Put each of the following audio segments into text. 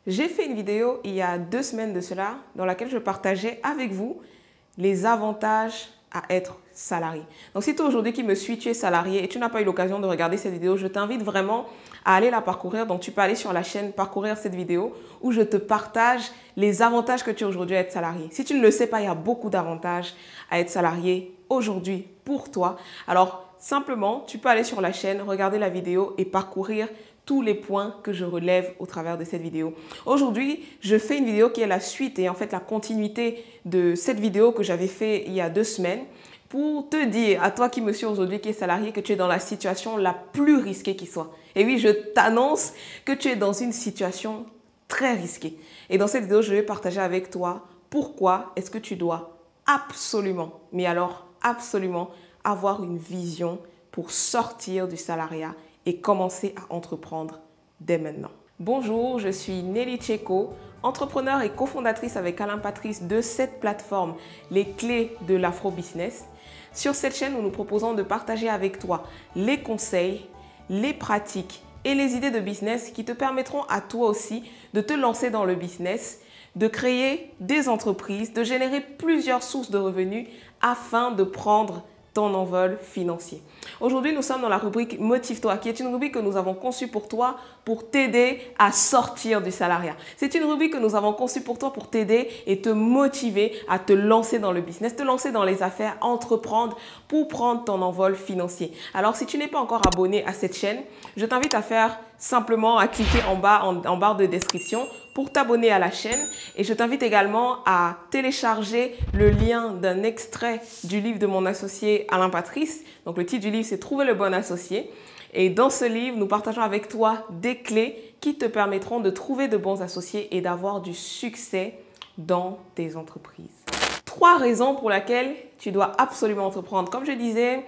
J'ai fait une vidéo il y a 2 semaines de cela dans laquelle je partageais avec vous les avantages à être salarié. Donc si toi aujourd'hui qui me suis, tu es salarié et tu n'as pas eu l'occasion de regarder cette vidéo, je t'invite vraiment à aller la parcourir. Donc tu peux aller sur la chaîne parcourir cette vidéo où je te partage les avantages que tu as aujourd'hui à être salarié. Si tu ne le sais pas, il y a beaucoup d'avantages à être salarié aujourd'hui pour toi. Alors simplement, tu peux aller sur la chaîne, regarder la vidéo et parcourir tous les points que je relève au travers de cette vidéo. Aujourd'hui, je fais une vidéo qui est la suite et en fait la continuité de cette vidéo que j'avais fait il y a 2 semaines pour te dire, à toi qui me suis aujourd'hui, qui est salarié, que tu es dans la situation la plus risquée qui soit. Et oui, je t'annonce que tu es dans une situation très risquée. Et dans cette vidéo, je vais partager avec toi pourquoi est-ce que tu dois absolument, mais alors absolument, avoir une vision pour sortir du salariat et commencer à entreprendre dès maintenant. Bonjour, je suis Nelly Tcheko, entrepreneur et cofondatrice avec Alain Patrice de cette plateforme, les clés de l'afro-business. Sur cette chaîne, nous nous proposons de partager avec toi les conseils, les pratiques et les idées de business qui te permettront à toi aussi de te lancer dans le business, de créer des entreprises, de générer plusieurs sources de revenus afin de prendre ton envol financier. Aujourd'hui, nous sommes dans la rubrique Motive-toi, qui est une rubrique que nous avons conçue pour toi pour t'aider à sortir du salariat. C'est une rubrique que nous avons conçue pour toi pour t'aider et te motiver à te lancer dans le business, te lancer dans les affaires, entreprendre pour prendre ton envol financier. Alors, si tu n'es pas encore abonné à cette chaîne, je t'invite à faire simplement à cliquer en bas, en barre de description pour t'abonner à la chaîne et je t'invite également à télécharger le lien d'un extrait du livre de mon associé Alain Patrice. Donc le titre du livre c'est Trouver le bon associé et dans ce livre nous partageons avec toi des clés qui te permettront de trouver de bons associés et d'avoir du succès dans tes entreprises. 3 raisons pour lesquelles tu dois absolument entreprendre. Comme je disais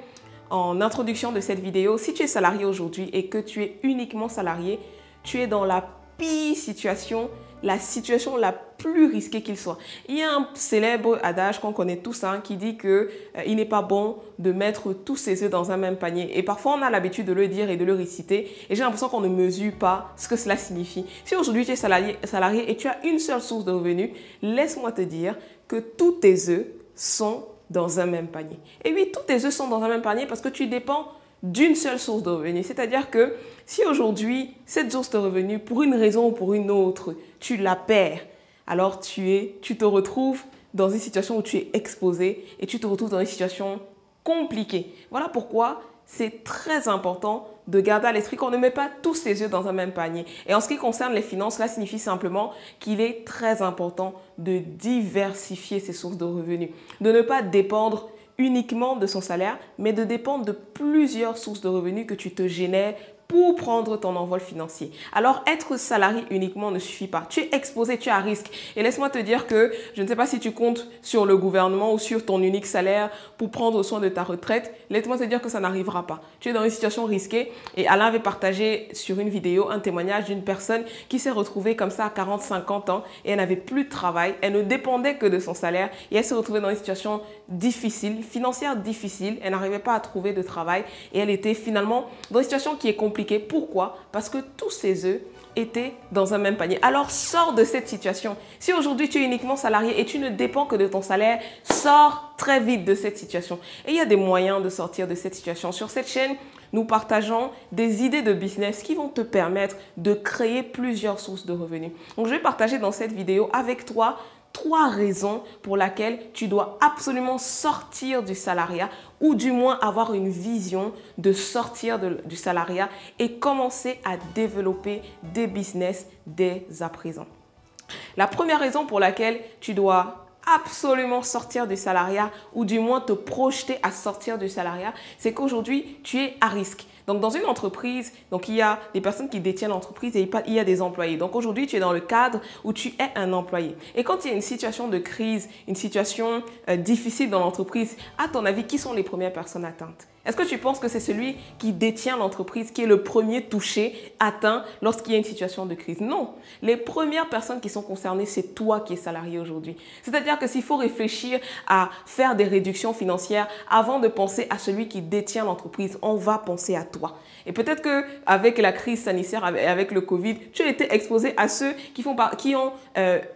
en introduction de cette vidéo, si tu es salarié aujourd'hui et que tu es uniquement salarié, tu es dans la pire situation, la situation la plus risquée qu'il soit. Il y a un célèbre adage qu'on connaît tous qui dit que il n'est pas bon de mettre tous ses œufs dans un même panier. Et parfois, on a l'habitude de le dire et de le réciter. Et j'ai l'impression qu'on ne mesure pas ce que cela signifie. Si aujourd'hui tu es salarié et tu as une seule source de revenus, laisse-moi te dire que tous tes œufs sont dans un même panier. Et oui, tous tes œufs sont dans un même panier parce que tu dépends d'une seule source de revenus. C'est-à-dire que si aujourd'hui, cette source de revenus, pour une raison ou pour une autre, tu la perds, alors tu te retrouves dans une situation où tu es exposé et tu te retrouves dans une situation compliquée. Voilà pourquoi c'est très important de garder à l'esprit qu'on ne met pas tous ses œufs dans un même panier. Et en ce qui concerne les finances, cela signifie simplement qu'il est très important de diversifier ses sources de revenus, de ne pas dépendre uniquement de son salaire, mais de dépendre de plusieurs sources de revenus que tu te génères pour prendre ton envol financier. Alors, être salarié uniquement ne suffit pas. Tu es exposé, tu es à risque. Et laisse-moi te dire que je ne sais pas si tu comptes sur le gouvernement ou sur ton unique salaire pour prendre soin de ta retraite. Laisse-moi te dire que ça n'arrivera pas. Tu es dans une situation risquée et Alain avait partagé sur une vidéo un témoignage d'une personne qui s'est retrouvée comme ça à 40-50 ans et elle n'avait plus de travail. Elle ne dépendait que de son salaire et elle s'est retrouvée dans une situation difficile, financière difficile. Elle n'arrivait pas à trouver de travail et elle était finalement dans une situation qui est compliquée. Pourquoi? Parce que tous ses œufs étaient dans un même panier. Alors, sors de cette situation. Si aujourd'hui, tu es uniquement salarié et tu ne dépends que de ton salaire, sors très vite de cette situation. Et il y a des moyens de sortir de cette situation. Sur cette chaîne, nous partageons des idées de business qui vont te permettre de créer plusieurs sources de revenus. Donc, je vais partager dans cette vidéo avec toi 3 raisons pour lesquelles tu dois absolument sortir du salariat ou du moins avoir une vision de sortir du salariat et commencer à développer des business dès à présent. La première raison pour laquelle tu dois absolument sortir du salariat ou du moins te projeter à sortir du salariat, c'est qu'aujourd'hui, tu es à risque. Donc, dans une entreprise, il y a des personnes qui détiennent l'entreprise et il y a des employés. Donc, aujourd'hui, tu es dans le cadre où tu es un employé. Et quand il y a une situation de crise, une situation difficile dans l'entreprise, à ton avis, qui sont les premières personnes atteintes? Est-ce que tu penses que c'est celui qui détient l'entreprise qui est le premier touché, atteint lorsqu'il y a une situation de crise? Non. Les premières personnes qui sont concernées, c'est toi qui es salarié aujourd'hui. C'est-à-dire que s'il faut réfléchir à faire des réductions financières avant de penser à celui qui détient l'entreprise, on va penser à toi. Et peut-être qu'avec la crise sanitaire, avec le Covid, tu as été exposé à ceux qui ont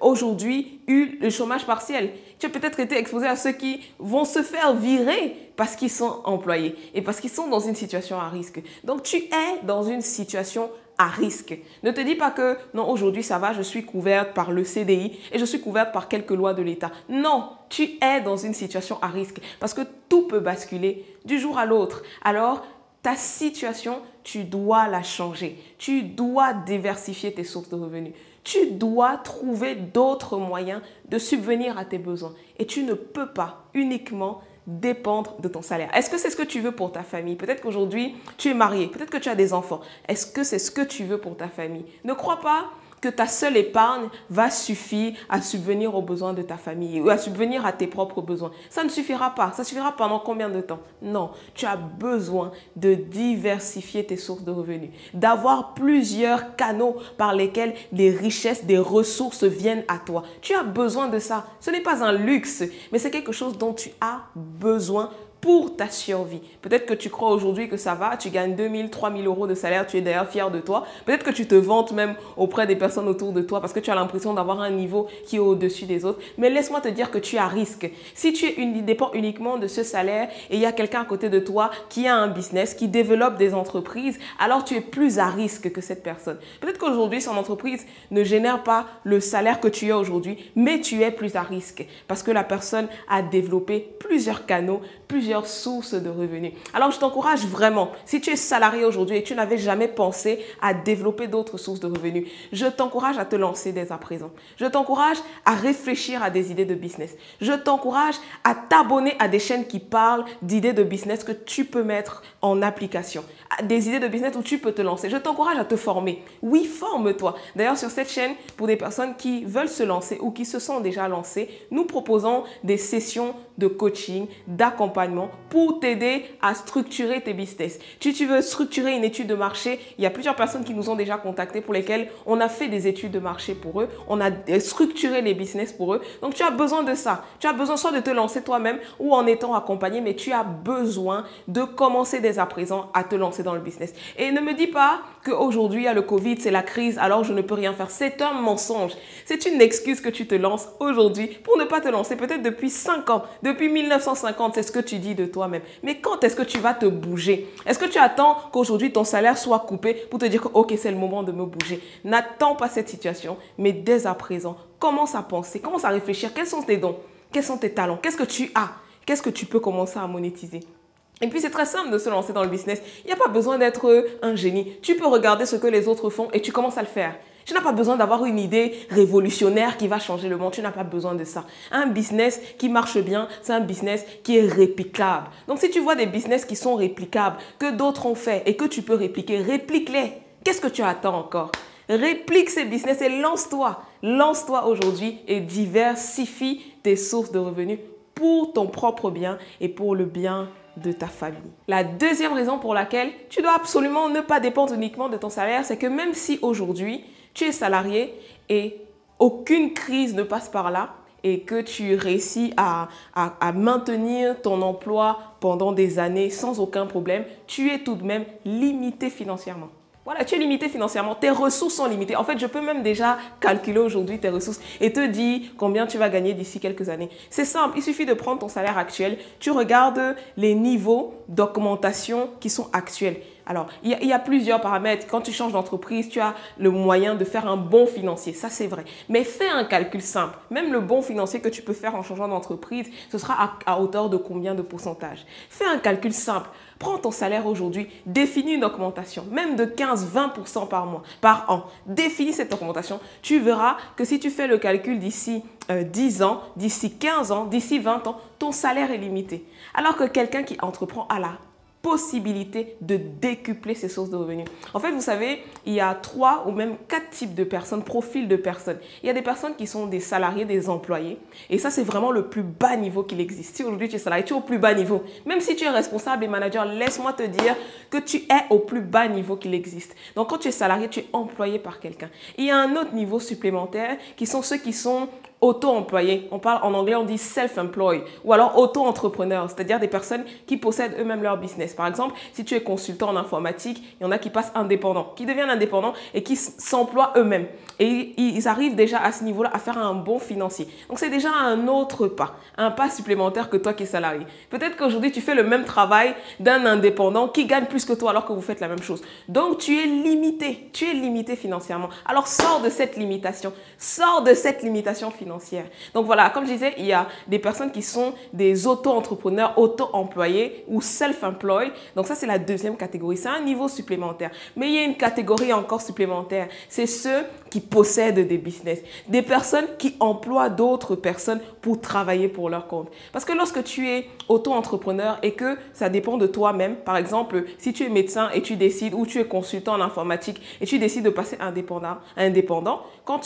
aujourd'hui eu le chômage partiel. Tu as peut-être été exposé à ceux qui vont se faire virer parce qu'ils sont employés et parce qu'ils sont dans une situation à risque. Donc, tu es dans une situation à risque. Ne te dis pas que non, aujourd'hui ça va, je suis couverte par le CDI et je suis couverte par quelques lois de l'État. Non, tu es dans une situation à risque parce que tout peut basculer du jour à l'autre. Alors, ta situation, tu dois la changer. Tu dois diversifier tes sources de revenus. Tu dois trouver d'autres moyens de subvenir à tes besoins. Et tu ne peux pas uniquement dépendre de ton salaire. Est-ce que c'est ce que tu veux pour ta famille? Peut-être qu'aujourd'hui, tu es marié. Peut-être que tu as des enfants. Est-ce que c'est ce que tu veux pour ta famille? Ne crois pas que ta seule épargne va suffire à subvenir aux besoins de ta famille ou à subvenir à tes propres besoins. Ça ne suffira pas. Ça suffira pendant combien de temps? Non, tu as besoin de diversifier tes sources de revenus, d'avoir plusieurs canaux par lesquels des richesses, des ressources viennent à toi. Tu as besoin de ça. Ce n'est pas un luxe, mais c'est quelque chose dont tu as besoin pour ta survie. Peut-être que tu crois aujourd'hui que ça va, tu gagnes 2 000, 3 000 euros de salaire, tu es d'ailleurs fier de toi. Peut-être que tu te vantes même auprès des personnes autour de toi parce que tu as l'impression d'avoir un niveau qui est au-dessus des autres. Mais laisse-moi te dire que tu es à risque. Si tu dépends uniquement de ce salaire et il y a quelqu'un à côté de toi qui a un business, qui développe des entreprises, alors tu es plus à risque que cette personne. Peut-être qu'aujourd'hui, son entreprise ne génère pas le salaire que tu as aujourd'hui, mais tu es plus à risque parce que la personne a développé plusieurs canaux, plusieurs sources de revenus. Alors, je t'encourage vraiment, si tu es salarié aujourd'hui et tu n'avais jamais pensé à développer d'autres sources de revenus, je t'encourage à te lancer dès à présent. Je t'encourage à réfléchir à des idées de business. Je t'encourage à t'abonner à des chaînes qui parlent d'idées de business que tu peux mettre en application. Des idées de business où tu peux te lancer. Je t'encourage à te former. Oui, forme-toi. D'ailleurs, sur cette chaîne, pour des personnes qui veulent se lancer ou qui se sont déjà lancées, nous proposons des sessions de coaching, d'accompagnement pour t'aider à structurer tes business. Si tu veux structurer une étude de marché, il y a plusieurs personnes qui nous ont déjà contactés pour lesquelles on a fait des études de marché pour eux. On a structuré les business pour eux. Donc, tu as besoin de ça. Tu as besoin soit de te lancer toi-même ou en étant accompagné, mais tu as besoin de commencer dès à présent à te lancer dans le business. Et ne me dis pas qu'aujourd'hui, il y a le Covid, c'est la crise, alors je ne peux rien faire. C'est un mensonge. C'est une excuse que tu te lances aujourd'hui pour ne pas te lancer. Peut-être depuis 5 ans, depuis 1950, c'est ce que tu dis de toi-même. Mais quand est-ce que tu vas te bouger? Est-ce que tu attends qu'aujourd'hui ton salaire soit coupé pour te dire que ok, c'est le moment de me bouger? N'attends pas cette situation, mais dès à présent, commence à penser, commence à réfléchir. Quels sont tes dons? Quels sont tes talents? Qu'est-ce que tu as? Qu'est-ce que tu peux commencer à monétiser? Et puis, c'est très simple de se lancer dans le business. Il n'y a pas besoin d'être un génie. Tu peux regarder ce que les autres font et tu commences à le faire. Tu n'as pas besoin d'avoir une idée révolutionnaire qui va changer le monde. Tu n'as pas besoin de ça. Un business qui marche bien, c'est un business qui est réplicable. Donc, si tu vois des business qui sont réplicables, que d'autres ont fait et que tu peux répliquer, réplique-les. Qu'est-ce que tu attends encore? Réplique ces business et lance-toi. Lance-toi aujourd'hui et diversifie tes sources de revenus pour ton propre bien et pour le bien de ta famille. La deuxième raison pour laquelle tu dois absolument ne pas dépendre uniquement de ton salaire, c'est que même si aujourd'hui tu es salarié et aucune crise ne passe par là et que tu réussis à maintenir ton emploi pendant des années sans aucun problème, tu es tout de même limité financièrement. Voilà, tu es limité financièrement, tes ressources sont limitées. En fait, je peux même déjà calculer aujourd'hui tes ressources et te dire combien tu vas gagner d'ici quelques années. C'est simple, il suffit de prendre ton salaire actuel, tu regardes les niveaux d'augmentation qui sont actuels. Alors, il y a plusieurs paramètres. Quand tu changes d'entreprise, tu as le moyen de faire un bon financier. Ça, c'est vrai. Mais fais un calcul simple. Même le bon financier que tu peux faire en changeant d'entreprise, ce sera à hauteur de combien de pourcentage? Fais un calcul simple. Prends ton salaire aujourd'hui, définis une augmentation, même de 15-20% par an. Définis cette augmentation. Tu verras que si tu fais le calcul d'ici 10 ans, d'ici 15 ans, d'ici 20 ans, ton salaire est limité. Alors que quelqu'un qui entreprend à la possibilité de décupler ses sources de revenus. En fait, vous savez, il y a 3 ou même 4 types de personnes, profils de personnes. Il y a des personnes qui sont des salariés, des employés. Et ça, c'est vraiment le plus bas niveau qu'il existe. Si aujourd'hui tu es salarié, tu es au plus bas niveau. Même si tu es responsable et manager, laisse-moi te dire que tu es au plus bas niveau qu'il existe. Donc, quand tu es salarié, tu es employé par quelqu'un. Il y a un autre niveau supplémentaire qui sont ceux qui sont auto-employés. On parle en anglais, on dit self-employed ou alors auto-entrepreneurs, c'est-à-dire des personnes qui possèdent eux-mêmes leur business. Par exemple, si tu es consultant en informatique, il y en a qui passent indépendants, qui deviennent indépendants et qui s'emploient eux-mêmes. Et ils arrivent déjà à ce niveau-là à faire un bon financier. Donc, c'est déjà un autre pas, un pas supplémentaire que toi qui es salarié. Peut-être qu'aujourd'hui, tu fais le même travail d'un indépendant qui gagne plus que toi alors que vous faites la même chose. Donc, tu es limité financièrement. Alors, sors de cette limitation financière. Donc voilà, comme je disais, il y a des personnes qui sont des auto-entrepreneurs, auto-employés ou self-employed. Donc ça, c'est la deuxième catégorie. C'est un niveau supplémentaire. Mais il y a une catégorie encore supplémentaire. C'est ceux qui possèdent des business. Des personnes qui emploient d'autres personnes pour travailler pour leur compte. Parce que lorsque tu es auto-entrepreneur et que ça dépend de toi-même, par exemple, si tu es médecin et tu décides, ou tu es consultant en informatique et tu décides de passer indépendant, quand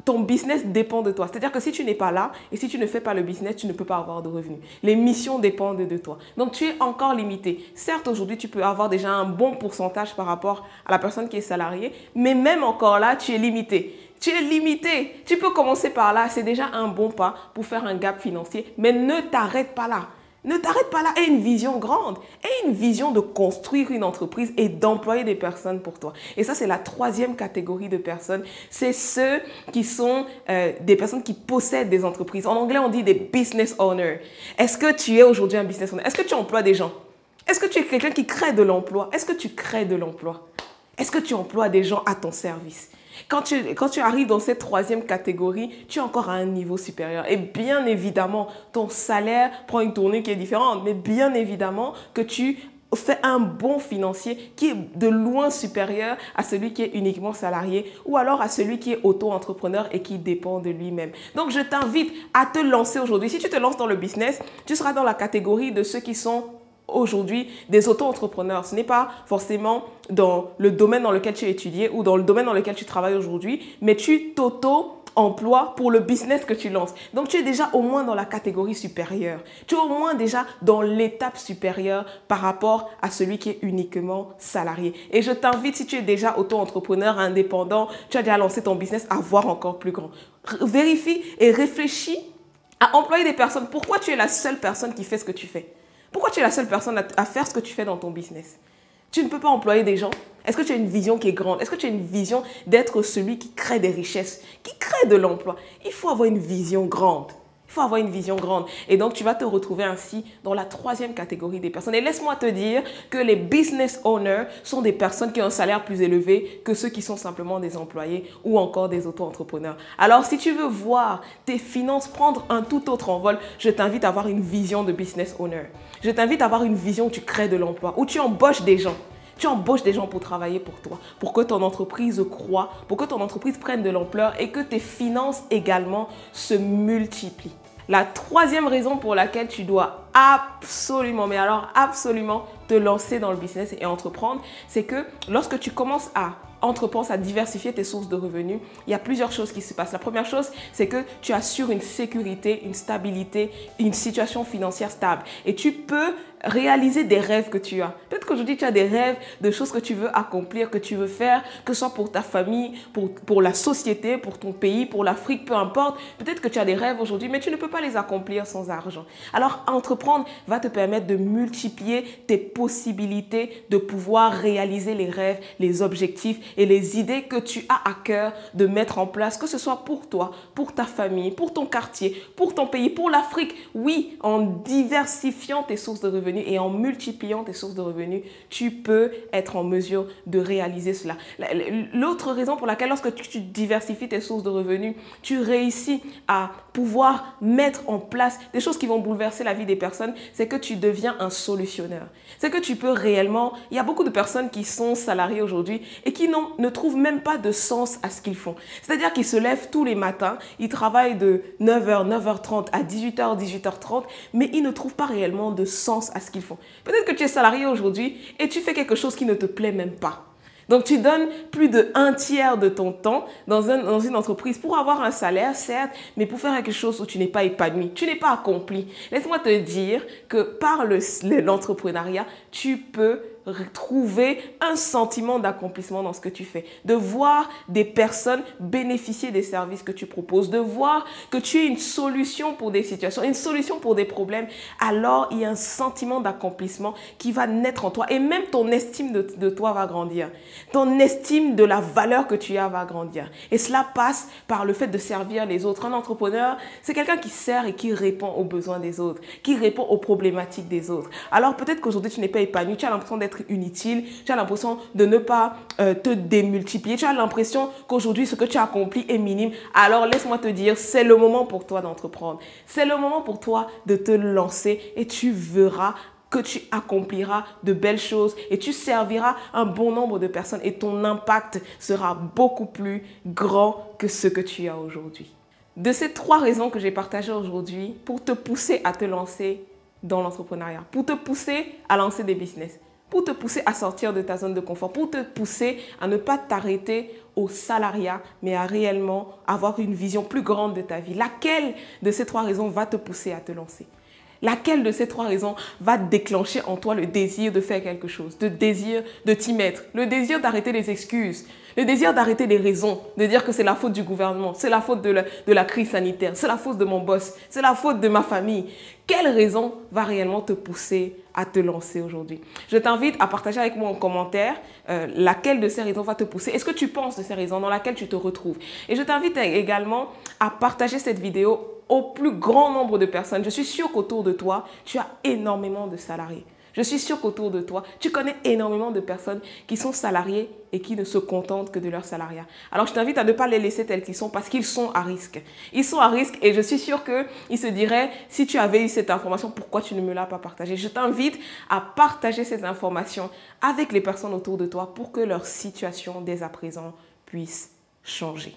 ton business dépend de toi. C'est-à-dire que si tu n'es pas là et si tu ne fais pas le business, tu ne peux pas avoir de revenus. Les missions dépendent de toi. Donc, tu es encore limité. Certes, aujourd'hui, tu peux avoir déjà un bon pourcentage par rapport à la personne qui est salariée, mais même encore là, tu es limité. Tu es limité. Tu peux commencer par là. C'est déjà un bon pas pour faire un gap financier, mais ne t'arrête pas là. Ne t'arrête pas là, aie une vision grande, aie une vision de construire une entreprise et d'employer des personnes pour toi. Et ça, c'est la troisième catégorie de personnes. C'est ceux qui sont des personnes qui possèdent des entreprises. En anglais, on dit des business owners. Est-ce que tu es aujourd'hui un business owner? Est-ce que tu emploies des gens? Est-ce que tu es quelqu'un qui crée de l'emploi? Est-ce que tu crées de l'emploi? Est-ce que tu emploies des gens à ton service? Quand tu arrives dans cette troisième catégorie, tu es encore à un niveau supérieur. Et bien évidemment, ton salaire prend une tournure qui est différente. Mais bien évidemment que tu fais un bon financier qui est de loin supérieur à celui qui est uniquement salarié ou alors à celui qui est auto-entrepreneur et qui dépend de lui-même. Donc, je t'invite à te lancer aujourd'hui. Si tu te lances dans le business, tu seras dans la catégorie de ceux qui sont aujourd'hui des auto-entrepreneurs. Ce n'est pas forcément dans le domaine dans lequel tu as étudié ou dans le domaine dans lequel tu travailles aujourd'hui, mais tu t'auto-emploies pour le business que tu lances. Donc, tu es déjà au moins dans la catégorie supérieure. Tu es au moins déjà dans l'étape supérieure par rapport à celui qui est uniquement salarié. Et je t'invite, si tu es déjà auto-entrepreneur, indépendant, tu as déjà lancé ton business, à voir encore plus grand. Vérifie et réfléchis à employer des personnes. Pourquoi tu es la seule personne qui fait ce que tu fais? Pourquoi tu es la seule personne à faire ce que tu fais dans ton business? Tu ne peux pas employer des gens? Est-ce que tu as une vision qui est grande? Est-ce que tu as une vision d'être celui qui crée des richesses, qui crée de l'emploi? Il faut avoir une vision grande. Il faut avoir une vision grande. Et donc, tu vas te retrouver ainsi dans la troisième catégorie des personnes. Et laisse-moi te dire que les business owners sont des personnes qui ont un salaire plus élevé que ceux qui sont simplement des employés ou encore des auto-entrepreneurs. Alors, si tu veux voir tes finances prendre un tout autre envol, je t'invite à avoir une vision de business owner. Je t'invite à avoir une vision où tu crées de l'emploi, où tu embauches des gens. Tu embauches des gens pour travailler pour toi, pour que ton entreprise croît, pour que ton entreprise prenne de l'ampleur et que tes finances également se multiplient. La troisième raison pour laquelle tu dois absolument, mais alors absolument te lancer dans le business et entreprendre, c'est que lorsque tu commences à entreprendre, à diversifier tes sources de revenus, il y a plusieurs choses qui se passent. La première chose, c'est que tu assures une sécurité, une stabilité, une situation financière stable. Et tu peux réaliser des rêves que tu as. Peut-être qu'aujourd'hui, tu as des rêves de choses que tu veux accomplir, que tu veux faire, que ce soit pour ta famille, pour la société, pour ton pays, pour l'Afrique, peu importe. Peut-être que tu as des rêves aujourd'hui, mais tu ne peux pas les accomplir sans argent. Alors, entreprendre va te permettre de multiplier tes possibilités de pouvoir réaliser les rêves, les objectifs et les idées que tu as à cœur de mettre en place, que ce soit pour toi, pour ta famille, pour ton quartier, pour ton pays, pour l'Afrique. Oui, en diversifiant tes sources de revenus et en multipliant tes sources de revenus, tu peux être en mesure de réaliser cela. L'autre raison pour laquelle lorsque tu diversifies tes sources de revenus, tu réussis à pouvoir mettre en place des choses qui vont bouleverser la vie des personnes, c'est que tu deviens un solutionneur. C'est que tu peux réellement... Il y a beaucoup de personnes qui sont salariées aujourd'hui et qui ne trouvent même pas de sens à ce qu'ils font. C'est-à-dire qu'ils se lèvent tous les matins, ils travaillent de 9h, 9h30 à 18h, 18h30, mais ils ne trouvent pas réellement de sens à ce qu'ils font. Peut-être que tu es salarié aujourd'hui et tu fais quelque chose qui ne te plaît même pas. Donc, tu donnes plus de 1/3 de ton temps dans une entreprise pour avoir un salaire, certes, mais pour faire quelque chose où tu n'es pas épanoui, tu n'es pas accompli. Laisse-moi te dire que par l'entrepreneuriat, tu peux trouver un sentiment d'accomplissement dans ce que tu fais, de voir des personnes bénéficier des services que tu proposes, de voir que tu es une solution pour des situations, une solution pour des problèmes. Alors, il y a un sentiment d'accomplissement qui va naître en toi et même ton estime de toi va grandir. Ton estime de la valeur que tu as va grandir. Et cela passe par le fait de servir les autres. Un entrepreneur, c'est quelqu'un qui sert et qui répond aux besoins des autres, qui répond aux problématiques des autres. Alors, peut-être qu'aujourd'hui, tu n'es pas épanoui, tu as l'impression d'être inutile, tu as l'impression de ne pas te démultiplier, tu as l'impression qu'aujourd'hui, ce que tu as accompli est minime. Alors, laisse-moi te dire, c'est le moment pour toi d'entreprendre. C'est le moment pour toi de te lancer et tu verras que tu accompliras de belles choses et tu serviras un bon nombre de personnes et ton impact sera beaucoup plus grand que ce que tu as aujourd'hui. De ces 3 raisons que j'ai partagées aujourd'hui pour te pousser à te lancer dans l'entrepreneuriat, pour te pousser à lancer des business, pour te pousser à sortir de ta zone de confort, pour te pousser à ne pas t'arrêter au salariat, mais à réellement avoir une vision plus grande de ta vie. Laquelle de ces 3 raisons va te pousser à te lancer? Laquelle de ces 3 raisons va déclencher en toi le désir de faire quelque chose, le désir de t'y mettre, le désir d'arrêter les excuses, le désir d'arrêter les raisons, de dire que c'est la faute du gouvernement, c'est la faute de la crise sanitaire, c'est la faute de mon boss, c'est la faute de ma famille. Quelle raison va réellement te pousser à te lancer aujourd'hui? Je t'invite à partager avec moi en commentaire laquelle de ces raisons va te pousser. Est-ce que tu penses de ces raisons dans laquelle tu te retrouves? Et je t'invite également à partager cette vidéo au plus grand nombre de personnes. Je suis sûre qu'autour de toi, tu as énormément de salariés. Je suis sûre qu'autour de toi, tu connais énormément de personnes qui sont salariées et qui ne se contentent que de leur salariat. Alors, je t'invite à ne pas les laisser tels qu'ils sont parce qu'ils sont à risque. Ils sont à risque et je suis sûre qu'ils se diraient, si tu avais eu cette information, pourquoi tu ne me l'as pas partagée? Je t'invite à partager ces informations avec les personnes autour de toi pour que leur situation dès à présent puisse changer.